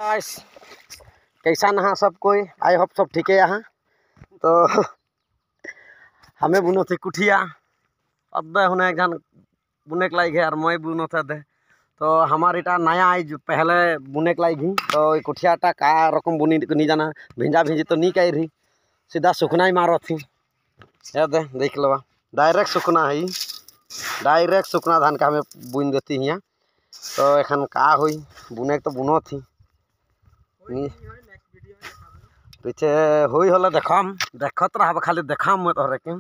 Guys कैसा नहा सब कोई आई होप सब ठीक है यहाँ तो हमें बुनो थे कुठिया अब होने एक जन बुने के लाइक है और मैं बुनो थे दे तो हमारी टा नया आई जो पहले बुने के लाइक ही तो कुठिया टा का रकम बुनी नहीं जाना भिंजा भिंजी तो नहीं कही रही सीधा सुखना ही मारो थी याद है देख लो डायरेक्ट सुखना है डायरेक्ट सुखना धान का हमें बुन देती है तो एखन का हुई बुने तो बुनो थी पीछे हुई हल देखाम देखत रहा खाली देखाम मैं तोहरे के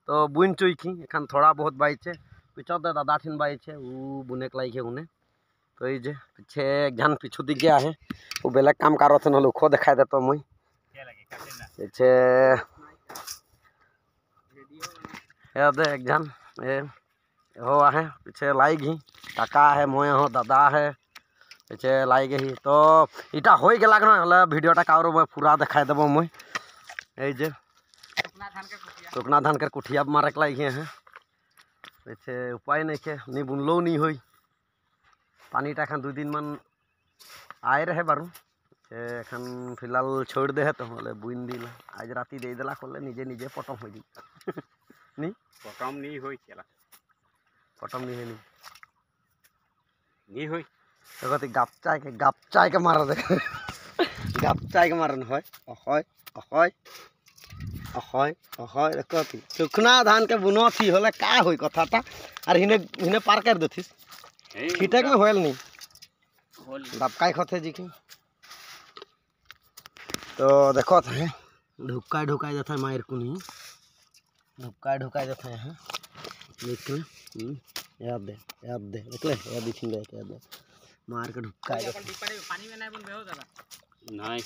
तो बुन चुकी एखन थोड़ा बहुत बाइचे पीछे दे दादा ठिन बाइचे वो बुने के लाइक उन्हें तो ये पीछे एक जन पीछू दिख गया है वो बेलेग काम करो थे ना खो दिखाई देता मुई पीछे याद एक जन ये हो है पीछे लाई गई काका है मोए हो दादा है पीछे लाई गई तो इटा हो गला ना भिडियोटा कारो मैं पूरा देखा देव मुई ये सुकना धान के कुठिया मारे के लाइक है पीछे उपाय नहीं के नहीं बुनलो नहीं हुई पानीटा एखन 2 दिन मन आए रहे बारू एखन फिलहाल छोड़ दे तो बोले बुन दिल आज राति दे दिला खोले निजे निजे पटम हो नहीं पटम नहीं होई केला पटम नहीं है नहीं होई तो कहती गापचाय के मार दे गापचाय के मारन होय अखय अखय अखय अखय कहती सुखना धान के बुनो थी होले का होई कथाटा और हिने हिने पार कर देथिस ठीठक में होल नहीं दबकाई खथे जी की तो देखो थे ढुकाई ढुकाई देता है मायर कुनी ढुकाई देता है देख ले याद दे देख ले याद दिखिन दे याद दे मार के ढुकाई पानी में नहीं बन बेहो दादा नहीं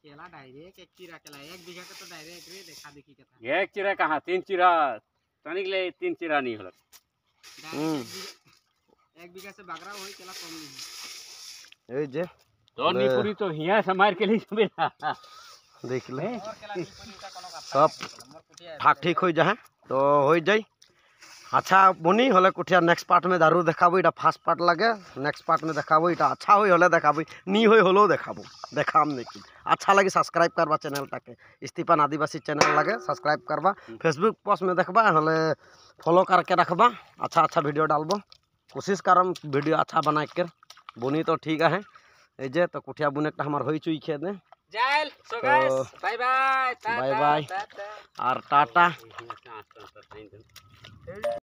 केला डायरेक्ट एक चिरा केला 1 बीघा के तो डायरेक्ट रे देखा देखी कथा एक चिरा कहां 3 चिरा तनिक ले 3 चिरा नहीं होला 1 बीघा से बागरा होई केला कम नहीं ए जे तो नहीं पूरी तो हिया समार के लिए बेटा देख ले सब ठाक ठीक हो जाए तो हो जाए अच्छा बुनी हले कुठिया नेक्स्ट पार्ट में दारू देखाबो इटा फास्ट पार्ट लगे नेक्स्ट पार्ट में देखाबो इटा अच्छा होई हले देखाबो नी होई हलो देखाबो देखाम लेकिन अच्छा लगे सब्सक्राइब करबा चैनल टाके स्टीफन आदिवासी चैनल लगे सब्सक्राइब करबा फेसबुक पोस्ट में देखबा हले फॉलो करके रखबा अच्छा अच्छा वीडियो डालबो कोशिश करम वीडियो अच्छा बना के बुनी तो ठीक है ए जे तो कुठिया बुने का हमार होई चुई खेत में जाइल so guys bye bye bye bye और टाटा।